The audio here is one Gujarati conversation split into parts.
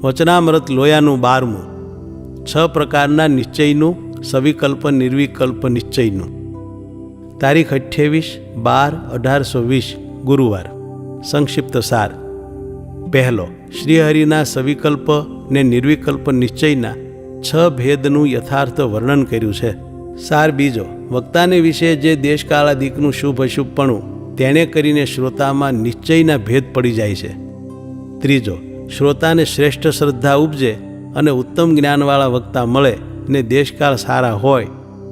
વચનામૃત લોયાનું 12મું, 6 પ્રકારના નિશ્ચયનું, સવિકલ્પ નિર્વિકલ્પ નિશ્ચયનું. તારીખ 28/12/1820 ગુરુવાર. સંક્ષિપ્ત સાર. પહેલો, શ્રીહરિના સવિકલ્પ ને નિર્વિકલ્પ નિશ્ચયના 6 ભેદનું યથાર્થ વર્ણન કર્યું છે. સાર બીજો, વક્તાને વિશે જે દેશકાળાદિકનું શુભ અશુભપણું તેણે કરીને શ્રોતામાં નિશ્ચયના ભેદ પડી જાય છે. ત્રીજો, શ્રોતાને શ્રેષ્ઠ શ્રદ્ધા ઉપજે અને ઉત્તમ જ્ઞાનવાળા વક્તા મળે ને દેશકાળ સારા હોય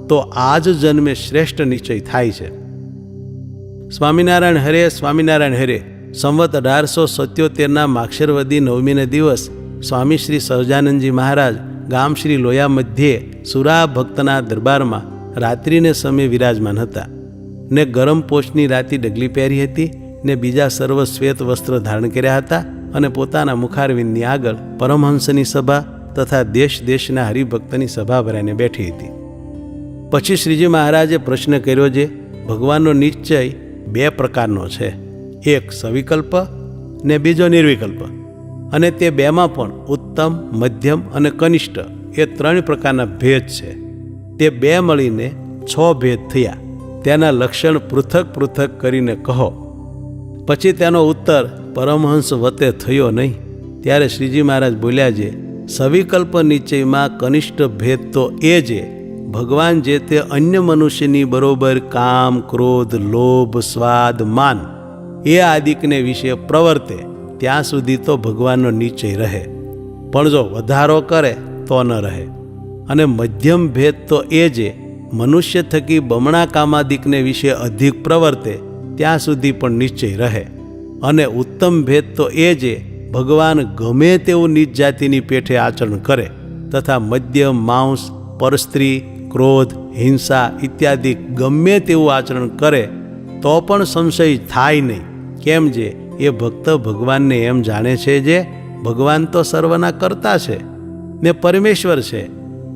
તો આ જ જન્મે શ્રેષ્ઠ નિશ્ચય થાય છે. સ્વામિનારાયણ હરે, સ્વામિનારાયણ હરે. સંવત 1877ના માક્ષરવદી 9મીને દિવસ સ્વામી શ્રી સહજાનંદજી મહારાજ ગામ શ્રી લોયા મધ્યે સુરા ભક્તના દરબારમાં રાત્રિને સમયે વિરાજમાન હતા ને ગરમ પોષની રાતી ડગલી પહેરી હતી ને બીજા સર્વ શ્વેત વસ્ત્ર ધારણ કર્યા હતા અને પોતાના મુખારવિંદની આગળ પરમહંસની સભા તથા દેશ દેશના હરિભક્તની સભા ભરાઈને બેઠી હતી. પછી શ્રીજી મહારાજે પ્રશ્ન કર્યો છે, ભગવાનનો નિશ્ચય 2 પ્રકારનો છે, એક સવિકલ્પ ને બીજો નિર્વિકલ્પ, અને તે 2માં પણ ઉત્તમ, મધ્યમ અને કનિષ્ઠ એ 3 પ્રકારના ભેદ છે. તે 2 મળીને 6 ભેદ થયા. તેના લક્ષણ પૃથક પૃથક કરીને કહો. પછી તેનો ઉત્તર પરમહંસ વતે થયો નહીં. ત્યારે શ્રીજી મહારાજ બોલ્યા છે, સવિકલ્પ નિશ્ચયમાં કનિષ્ઠ ભેદ તો એ જે ભગવાન જે તે અન્ય મનુષ્યની બરોબર કામ, ક્રોધ, લોભ, સ્વાદ, માન એ આદિકને વિશે પ્રવર્તે ત્યાં સુધી તો ભગવાનનો નિશ્ચય રહે, પણ જો વધારો કરે તો ન રહે. અને મધ્યમ ભેદ તો એ જે મનુષ્ય થકી બમણા કામાદિકને વિશે અધિક પ્રવર્તે ત્યાં સુધી પણ નિશ્ચય રહે. અને ઉત્તમ ભેદ તો એ જે ભગવાન ગમે તેવું નીચ જાતિની પેઠે આચરણ કરે તથા મદ્ય, માંસ, પરસ્ત્રી, ક્રોધ, હિંસા ઇત્યાદિ ગમે તેવું આચરણ કરે તો પણ સંશય થાય નહીં. કેમ જે એ ભક્ત ભગવાનને એમ જાણે છે જે ભગવાન તો સર્વના કર્તા છે ને પરમેશ્વર છે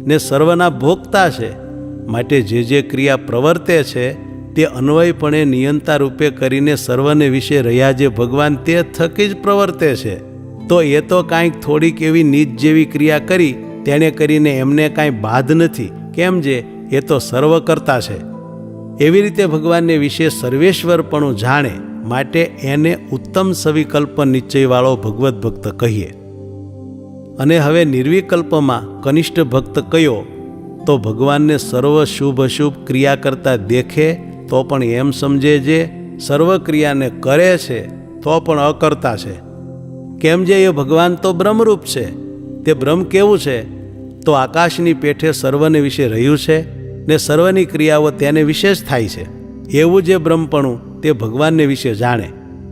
ને સર્વના ભોગતા છે, માટે જે ક્રિયા પ્રવર્તે છે તે અન્વયપણે નિયંતા રૂપે કરીને સર્વને વિશે રહ્યા જે ભગવાન તે થકી જ પ્રવર્તે છે. તો એ તો કાંઈક થોડીક એવી નીચ જેવી ક્રિયા કરી તેણે કરીને એમને કાંઈ બાધ નથી. કેમ જે એ તો સર્વ કરતા છે. એવી રીતે ભગવાનને વિશે સર્વેશ્વરપણું જાણે માટે એને ઉત્તમ સવિકલ્પ નિશ્ચયવાળો ભગવત ભક્ત કહીએ. અને હવે નિર્વિકલ્પમાં કનિષ્ઠ ભક્ત કયો તો ભગવાનને સર્વ શુભ અશુભ ક્રિયા કરતા દેખે તો પણ એમ સમજે જે સર્વ ક્રિયાને કરે છે તો પણ અકર્તા છે. કેમ જે એ ભગવાન તો બ્રહ્મરૂપ છે. તે બ્રહ્મ કેવું છે તો આકાશની પેઠે સર્વને વિશે રહ્યું છે ને સર્વની ક્રિયાઓ તેને વિશે જ થાય છે. એવું જે બ્રહ્મપણું તે ભગવાનને વિશે જાણે.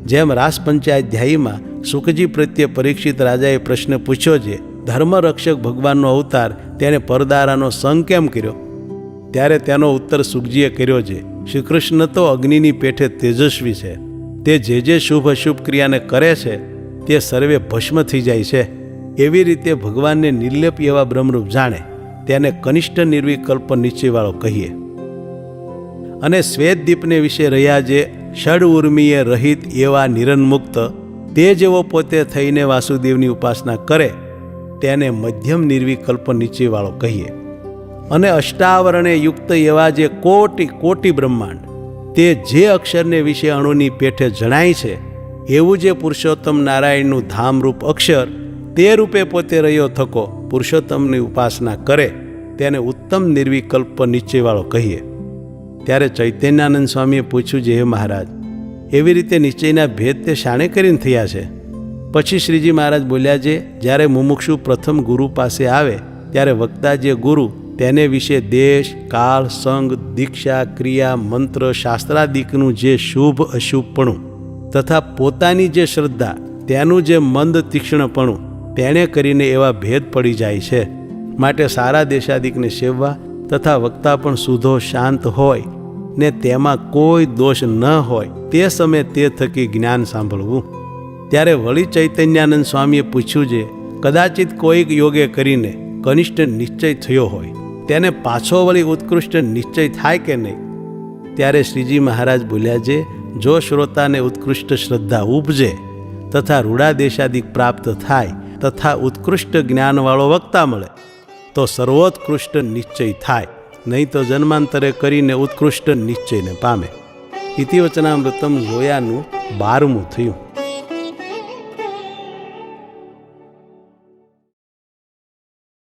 જેમ રાસ પંચાધ્યાયીમાં શુકજી પ્રત્યે પરીક્ષિત રાજાએ પ્રશ્ન પૂછ્યો છે, ધર્મરક્ષક ભગવાનનો અવતાર તેને પરદારાનો સંગ કેમ કર્યો? ત્યારે તેનો ઉત્તર શુકજીએ કર્યો છે, શ્રી કૃષ્ણ તો અગ્નિની પેઠે તેજસ્વી છે. તે જે શુભ અશુભ ક્રિયાને કરે છે તે સર્વે ભસ્મ થઈ જાય છે. એવી રીતે ભગવાનને નિર્લેપ એવા બ્રહ્મરૂપ જાણે તેને કનિષ્ઠ નિર્વિકલ્પ નિશ્ચયવાળો કહીએ. અને શ્વેતદીપને વિશે રહ્યા જે ષડ ઉર્મિએ રહિત એવા નિરન્મુક્ત તે જેવો પોતે થઈને વાસુદેવની ઉપાસના કરે તેને મધ્યમ નિર્વિકલ્પ નિશ્ચયવાળો કહીએ. અને અષ્ટાવરણે યુક્ત એવા જે કોટી કોટી બ્રહ્માંડ તે જે અક્ષરને વિશે અણુની પેઠે જણાય છે એવું જે પુરુષોત્તમ નારાયણનું ધામરૂપ અક્ષર તે રૂપે પોતે રહ્યો થકો પુરુષોત્તમની ઉપાસના કરે તેને ઉત્તમ નિર્વિકલ્પ નિશ્ચયવાળો કહીએ. ત્યારે ચૈતન્યાનંદ સ્વામીએ પૂછ્યું છે, હે મહારાજ, એવી રીતે નિશ્ચયના ભેદ તે શાણે કરીને થયા છે? પછી શ્રીજી મહારાજ બોલ્યા છે, જ્યારે મુમુક્ષુ પ્રથમ ગુરુ પાસે આવે ત્યારે વક્તા જે ગુરુ તેને વિશે દેશ, કાળ, સંગ, દીક્ષા, ક્રિયા, મંત્ર, શાસ્ત્રાદિકનું જે શુભ અશુભપણું તથા પોતાની જે શ્રદ્ધા તેનું જે મંદ તીક્ષ્ણપણું તેણે કરીને એવા ભેદ પડી જાય છે. માટે સારા દેશાદિકને સેવવા તથા વક્તા પણ શુદ્ધો શાંત હોય ને તેમાં કોઈ દોષ ન હોય તે સમયે તે થકી જ્ઞાન સાંભળવું. ત્યારે વળી ચૈતન્યાનંદ સ્વામીએ પૂછ્યું છે, કદાચિત કોઈક યોગે કરીને કનિષ્ઠ નિશ્ચય થયો હોય તેને પાછો વળી ઉત્કૃષ્ટ નિશ્ચય થાય કે નહીં? ત્યારે શ્રીજી મહારાજ બોલ્યા છે, જો શ્રોતાને ઉત્કૃષ્ટ શ્રદ્ધા ઉપજે તથા રૂડાદેશાદિક પ્રાપ્ત થાય તથા ઉત્કૃષ્ટ જ્ઞાનવાળો વક્તા મળે તો સર્વોત્કૃષ્ટ નિશ્ચય થાય, નહીં તો જન્માંતરે કરીને ઉત્કૃષ્ટ નિશ્ચયને પામે. ઇતિવચનામૃતમ જોયાનું 12મું થયું.